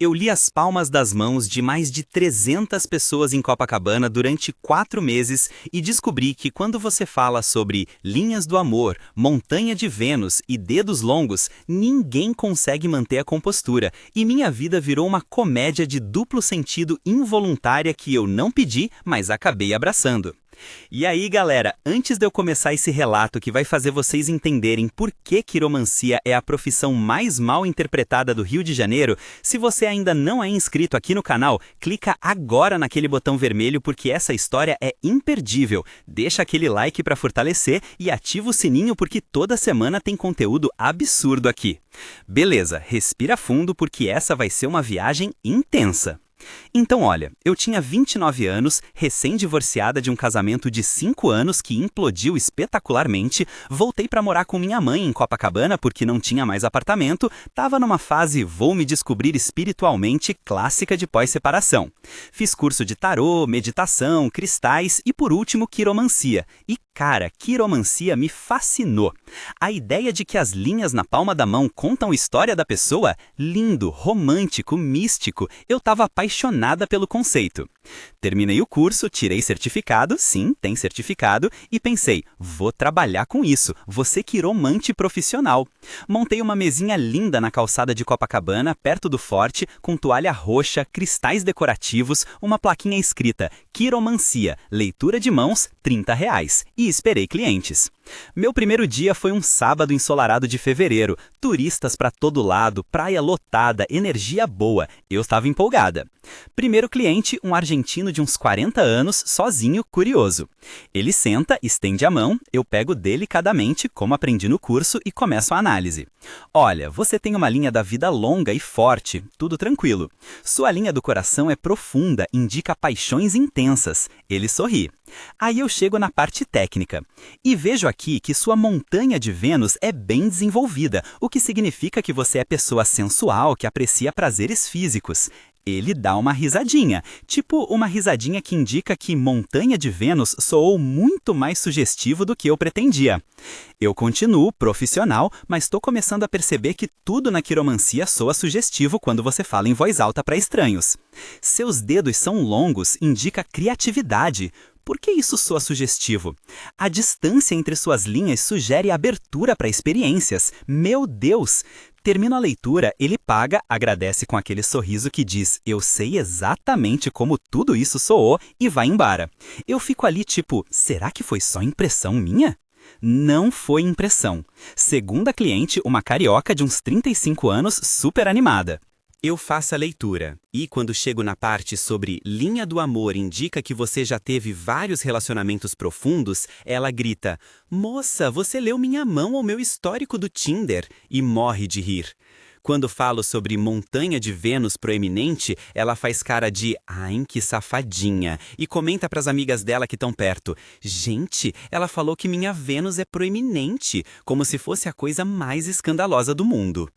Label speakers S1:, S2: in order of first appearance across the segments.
S1: Eu li as palmas das mãos de mais de 300 pessoas em Copacabana durante 4 meses e descobri que quando você fala sobre linhas do amor, montanha de Vênus e dedos longos, ninguém consegue manter a compostura e minha vida virou uma comédia de duplo sentido involuntária que eu não pedi, mas acabei abraçando. E aí, galera, antes de eu começar esse relato que vai fazer vocês entenderem por que quiromancia é a profissão mais mal interpretada do Rio de Janeiro, se você ainda não é inscrito aqui no canal, clica agora naquele botão vermelho porque essa história é imperdível. Deixa aquele like para fortalecer e ativa o sininho porque toda semana tem conteúdo absurdo aqui. Beleza, respira fundo porque essa vai ser uma viagem intensa. Então olha, eu tinha 29 anos, recém-divorciada de um casamento de 5 anos que implodiu espetacularmente, voltei para morar com minha mãe em Copacabana porque não tinha mais apartamento, tava numa fase vou me descobrir espiritualmente clássica de pós-separação. Fiz curso de tarô, meditação, cristais e por último quiromancia. E cara, quiromancia me fascinou. A ideia de que as linhas na palma da mão contam a história da pessoa, lindo, romântico, místico, eu tava apaixonada pelo conceito. Terminei o curso, tirei certificado, sim, tem certificado, e pensei, vou trabalhar com isso, vou ser quiromante profissional. Montei uma mesinha linda na calçada de Copacabana, perto do forte, com toalha roxa, cristais decorativos, uma plaquinha escrita Quiromancia, leitura de mãos, R$ 30, e esperei clientes. Meu primeiro dia foi um sábado ensolarado de fevereiro, turistas para todo lado, praia lotada, energia boa, eu estava empolgada. Primeiro cliente, um argentino de uns 40 anos, sozinho, curioso. Ele senta, estende a mão, eu pego delicadamente, como aprendi no curso, e começo a análise. Olha, você tem uma linha da vida longa e forte, tudo tranquilo. Sua linha do coração é profunda, indica paixões intensas. Ele sorri. Aí eu chego na parte técnica. E vejo aqui que sua montanha de Vênus é bem desenvolvida, o que significa que você é pessoa sensual que aprecia prazeres físicos. Ele dá uma risadinha, tipo uma risadinha que indica que montanha de Vênus soou muito mais sugestivo do que eu pretendia. Eu continuo profissional, mas estou começando a perceber que tudo na quiromancia soa sugestivo quando você fala em voz alta para estranhos. Seus dedos são longos, indica criatividade. Por que isso soa sugestivo? A distância entre suas linhas sugere abertura para experiências. Meu Deus! Termino a leitura, ele paga, agradece com aquele sorriso que diz eu sei exatamente como tudo isso soou e vai embora. Eu fico ali tipo, será que foi só impressão minha? Não foi impressão. Segunda cliente, uma carioca de uns 35 anos, super animada. Eu faço a leitura, e quando chego na parte sobre linha do amor indica que você já teve vários relacionamentos profundos, ela grita, moça, você leu minha mão ao meu histórico do Tinder, e morre de rir. Quando falo sobre montanha de Vênus proeminente, ela faz cara de ai, que safadinha, e comenta para as amigas dela que estão perto, gente, ela falou que minha Vênus é proeminente, como se fosse a coisa mais escandalosa do mundo.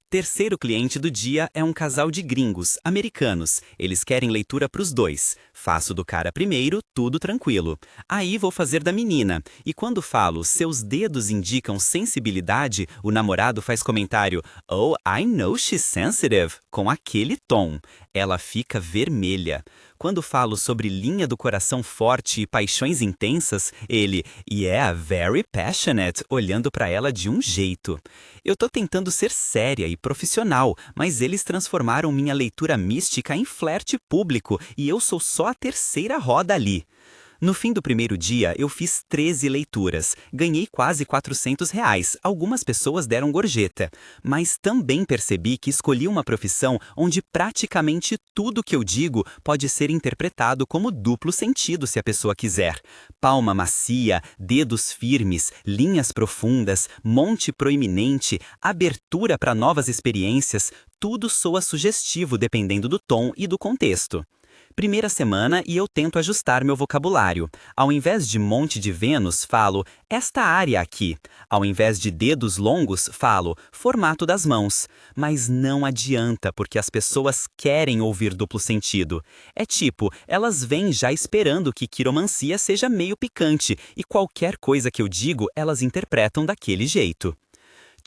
S1: Terceiro cliente do dia é um casal de gringos, americanos. Eles querem leitura para os dois. Faço do cara primeiro, tudo tranquilo. Aí vou fazer da menina. E quando falo, seus dedos indicam sensibilidade, o namorado faz comentário, oh, I know she's sensitive, com aquele tom. Ela fica vermelha. Quando falo sobre linha do coração forte e paixões intensas, ele, yeah, very passionate, olhando para ela de um jeito. Eu tô tentando ser séria e profissional, mas eles transformaram minha leitura mística em flerte público e eu sou só a terceira roda ali. No fim do primeiro dia, eu fiz 13 leituras. Ganhei quase R$ 400. Algumas pessoas deram gorjeta. Mas também percebi que escolhi uma profissão onde praticamente tudo que eu digo pode ser interpretado como duplo sentido se a pessoa quiser. Palma macia, dedos firmes, linhas profundas, monte proeminente, abertura para novas experiências, tudo soa sugestivo dependendo do tom e do contexto. Primeira semana e eu tento ajustar meu vocabulário. Ao invés de monte de Vênus, falo esta área aqui. Ao invés de dedos longos, falo formato das mãos. Mas não adianta, porque as pessoas querem ouvir duplo sentido. É tipo, elas vêm já esperando que quiromancia seja meio picante, e qualquer coisa que eu digo, elas interpretam daquele jeito.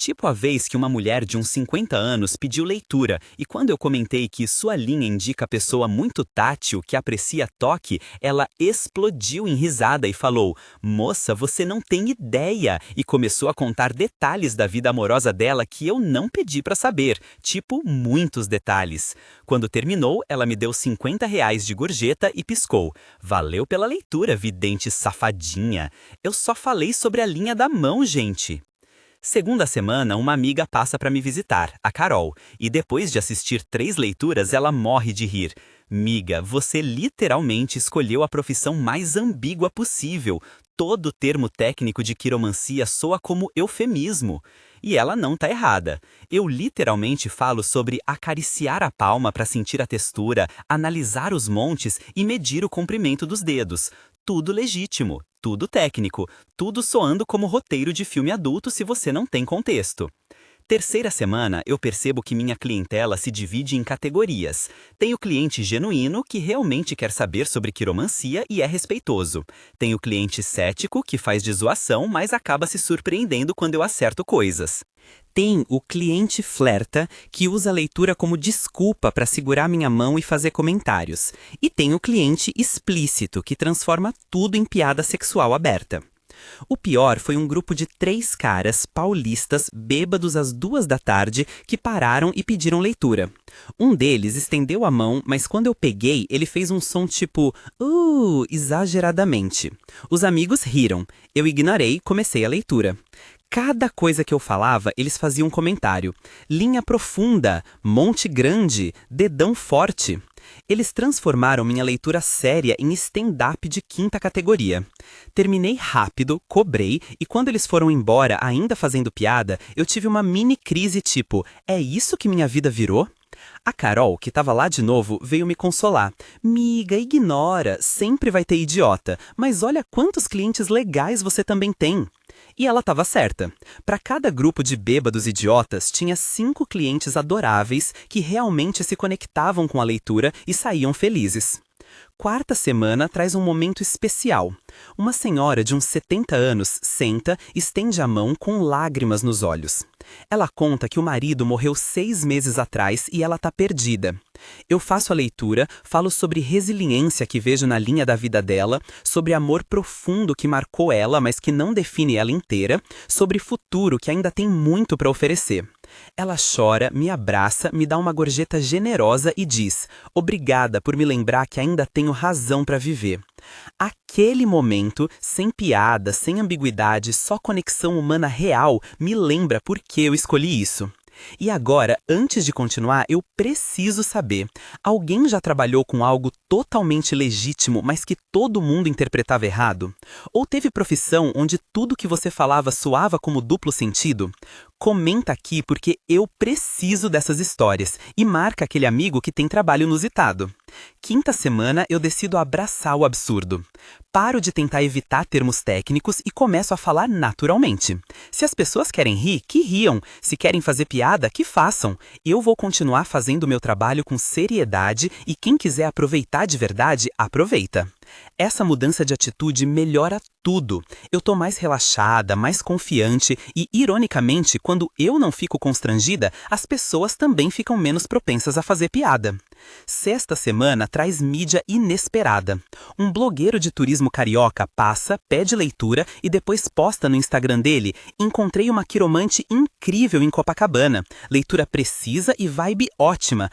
S1: Tipo a vez que uma mulher de uns 50 anos pediu leitura, e quando eu comentei que sua linha indica pessoa muito tátil, que aprecia toque, ela explodiu em risada e falou: "Moça, você não tem ideia!" E começou a contar detalhes da vida amorosa dela que eu não pedi para saber, tipo muitos detalhes. Quando terminou, ela me deu R$ 50 de gorjeta e piscou. "Valeu pela leitura, vidente safadinha. Eu só falei sobre a linha da mão, gente." Segunda semana, uma amiga passa para me visitar, a Carol, e depois de assistir 3 leituras, ela morre de rir. "Miga, você literalmente escolheu a profissão mais ambígua possível. Todo termo técnico de quiromancia soa como eufemismo." E ela não tá errada. Eu literalmente falo sobre acariciar a palma para sentir a textura, analisar os montes e medir o comprimento dos dedos. Tudo legítimo, tudo técnico, tudo soando como roteiro de filme adulto se você não tem contexto. Terceira semana, eu percebo que minha clientela se divide em categorias. Tem o cliente genuíno, que realmente quer saber sobre quiromancia e é respeitoso. Tem o cliente cético, que faz de zoação, mas acaba se surpreendendo quando eu acerto coisas. Tem o cliente flerta, que usa a leitura como desculpa para segurar minha mão e fazer comentários. E tem o cliente explícito, que transforma tudo em piada sexual aberta. O pior foi um grupo de 3 caras paulistas bêbados às 2 da tarde que pararam e pediram leitura. Um deles estendeu a mão, mas quando eu peguei, ele fez um som tipo exageradamente. Os amigos riram. Eu ignorei e comecei a leitura. Cada coisa que eu falava, eles faziam um comentário. Linha profunda, monte grande, dedão forte. Eles transformaram minha leitura séria em stand-up de 5ª categoria. Terminei rápido, cobrei, e quando eles foram embora, ainda fazendo piada, eu tive uma mini crise tipo: "É isso que minha vida virou?" A Carol, que estava lá de novo, veio me consolar. "Miga, ignora, sempre vai ter idiota, mas olha quantos clientes legais você também tem." E ela estava certa. Para cada grupo de bêbados idiotas, tinha 5 clientes adoráveis que realmente se conectavam com a leitura e saíam felizes. Quarta semana traz um momento especial. Uma senhora de uns 70 anos senta, estende a mão com lágrimas nos olhos. Ela conta que o marido morreu 6 meses atrás e ela tá perdida. Eu faço a leitura, falo sobre resiliência que vejo na linha da vida dela, sobre amor profundo que marcou ela, mas que não define ela inteira, sobre futuro que ainda tem muito para oferecer. Ela chora, me abraça, me dá uma gorjeta generosa e diz: "Obrigada por me lembrar que ainda tenho razão para viver." Aquele momento, sem piada, sem ambiguidade, só conexão humana real, me lembra por que eu escolhi isso. E agora, antes de continuar, eu preciso saber: alguém já trabalhou com algo totalmente legítimo, mas que todo mundo interpretava errado? Ou teve profissão onde tudo que você falava soava como duplo sentido? Comenta aqui porque eu preciso dessas histórias e marca aquele amigo que tem trabalho inusitado. Quinta semana, eu decido abraçar o absurdo. Paro de tentar evitar termos técnicos e começo a falar naturalmente. Se as pessoas querem rir, que riam. Se querem fazer piada, que façam. Eu vou continuar fazendo o meu trabalho com seriedade e quem quiser aproveitar de verdade, aproveita. Essa mudança de atitude melhora tudo. Eu tô mais relaxada, mais confiante e, ironicamente, quando eu não fico constrangida, as pessoas também ficam menos propensas a fazer piada. Sexta semana traz mídia inesperada. Um blogueiro de turismo carioca passa, pede leitura e depois posta no Instagram dele: "Encontrei uma quiromante incrível em Copacabana. Leitura precisa e vibe ótima.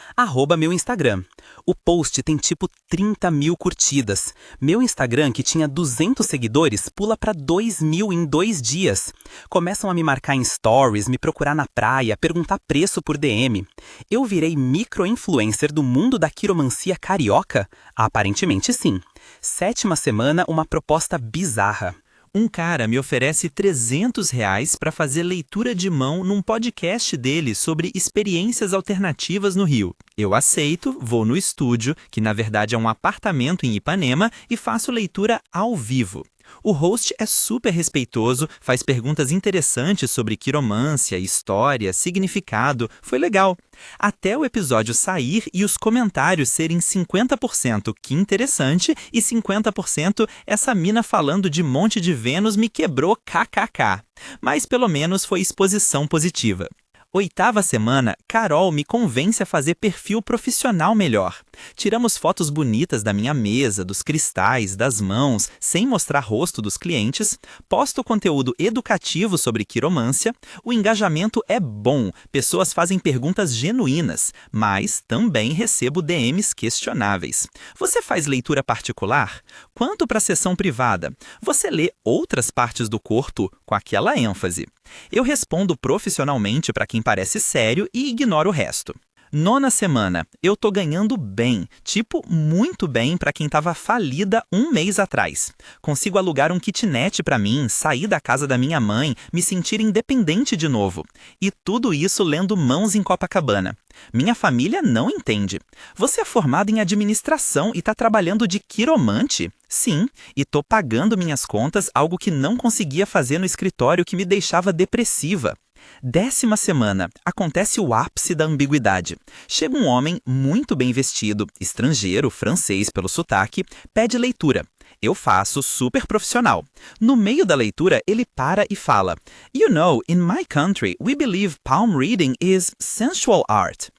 S1: @meu Instagram." O post tem tipo 30 mil curtidas. Meu Instagram, que tinha 200 seguidores, pula para 2.000 em 2 dias. Começam a me marcar em stories, me procurar na praia, perguntar preço por DM. Eu virei micro-influencer do mundo da quiromancia carioca? Aparentemente sim. Sétima semana, uma proposta bizarra. Um cara me oferece R$ 300 para fazer leitura de mão num podcast dele sobre experiências alternativas no Rio. Eu aceito, vou no estúdio, que na verdade é um apartamento em Ipanema, e faço leitura ao vivo. O host é super respeitoso, faz perguntas interessantes sobre quiromância, história, significado. Foi legal. Até o episódio sair e os comentários serem 50% que interessante e 50% essa mina falando de monte de Vênus me quebrou kkk. Mas pelo menos foi exposição positiva. 8ª semana, Carol me convence a fazer perfil profissional melhor. Tiramos fotos bonitas da minha mesa, dos cristais, das mãos, sem mostrar rosto dos clientes, posto conteúdo educativo sobre quiromância, o engajamento é bom, pessoas fazem perguntas genuínas, mas também recebo DMs questionáveis. Você faz leitura particular? Quanto para sessão privada? Você lê outras partes do corpo com aquela ênfase? Eu respondo profissionalmente para quem parece sério e ignoro o resto. 9ª semana, eu tô ganhando bem, tipo muito bem para quem estava falida um mês atrás. Consigo alugar um kitnet para mim, sair da casa da minha mãe, me sentir independente de novo. E tudo isso lendo Mãos em Copacabana. Minha família não entende. Você é formado em administração e está trabalhando de quiromante? Sim, e tô pagando minhas contas, algo que não conseguia fazer no escritório que me deixava depressiva. 10ª semana, acontece o ápice da ambiguidade. Chega um homem muito bem vestido, estrangeiro, francês pelo sotaque, pede leitura. Eu faço super profissional. No meio da leitura, ele para e fala: "You know, in my country, we believe palm reading is sensual art."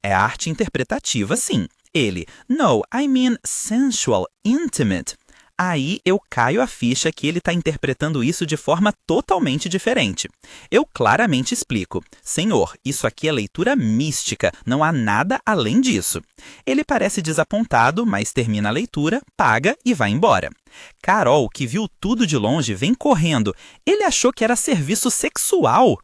S1: É arte interpretativa, sim. Ele: "No, I mean sensual, intimate." Aí eu caio a ficha que ele está interpretando isso de forma totalmente diferente. Eu claramente explico: "Senhor, isso aqui é leitura mística, não há nada além disso." Ele parece desapontado, mas termina a leitura, paga e vai embora. Carol, que viu tudo de longe, vem correndo. Ele achou que era serviço sexual.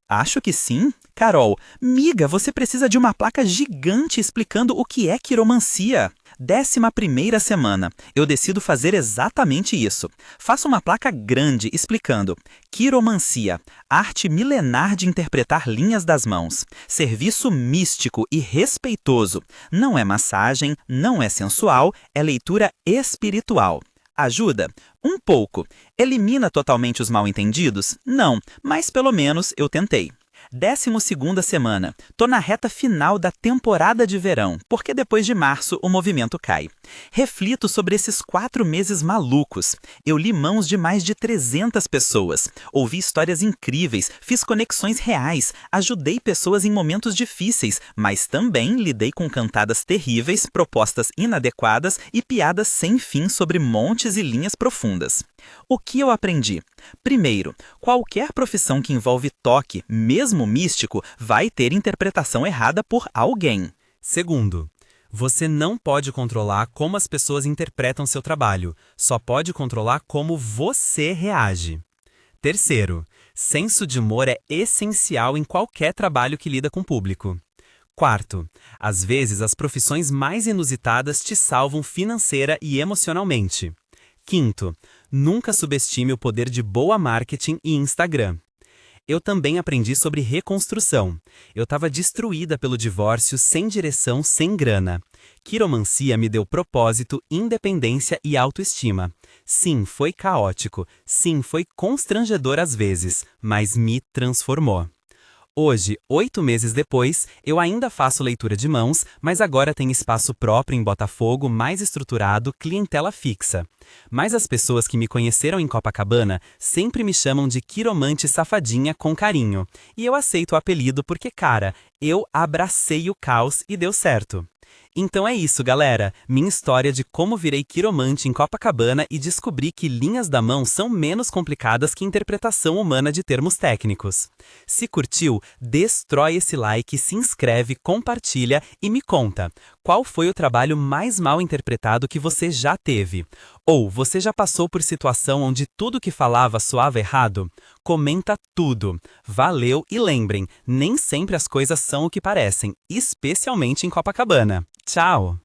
S1: Acho que sim. Carol: "Miga, você precisa de uma placa gigante explicando o que é quiromancia." 11ª semana, eu decido fazer exatamente isso. Faço uma placa grande explicando: quiromancia, arte milenar de interpretar linhas das mãos. Serviço místico e respeitoso. Não é massagem, não é sensual, é leitura espiritual. Ajuda? Um pouco. Elimina totalmente os mal-entendidos? Não, mas pelo menos eu tentei. 12ª semana. Tô na reta final da temporada de verão, porque depois de março o movimento cai. Reflito sobre esses 4 meses malucos. Eu li mãos de mais de 300 pessoas, ouvi histórias incríveis, fiz conexões reais, ajudei pessoas em momentos difíceis, mas também lidei com cantadas terríveis, propostas inadequadas e piadas sem fim sobre montes e linhas profundas. O que eu aprendi? Primeiro, qualquer profissão que envolve toque, mesmo místico, vai ter interpretação errada por alguém.
S2: Segundo, você não pode controlar como as pessoas interpretam seu trabalho, só pode controlar como você reage. Terceiro, senso de humor é essencial em qualquer trabalho que lida com o público. Quarto, às vezes as profissões mais inusitadas te salvam financeira e emocionalmente. Quinto, nunca subestime o poder de boa marketing e Instagram. Eu também aprendi sobre reconstrução. Eu estava destruída pelo divórcio, sem direção, sem grana. Quiromancia me deu propósito, independência e autoestima. Sim, foi caótico. Sim, foi constrangedor às vezes, mas me transformou. Hoje, 8 meses depois, eu ainda faço leitura de mãos, mas agora tem espaço próprio em Botafogo, mais estruturado, clientela fixa. Mas as pessoas que me conheceram em Copacabana sempre me chamam de quiromante safadinha com carinho. E eu aceito o apelido porque, cara, eu abracei o caos e deu certo. Então é isso, galera. Minha história de como virei quiromante em Copacabana e descobri que linhas da mão são menos complicadas que interpretação humana de termos técnicos. Se curtiu, destrói esse like, se inscreve, compartilha e me conta. Qual foi o trabalho mais mal interpretado que você já teve? Ou você já passou por situação onde tudo que falava soava errado? Comenta tudo. Valeu e lembrem, nem sempre as coisas são o que parecem, especialmente em Copacabana. Tchau!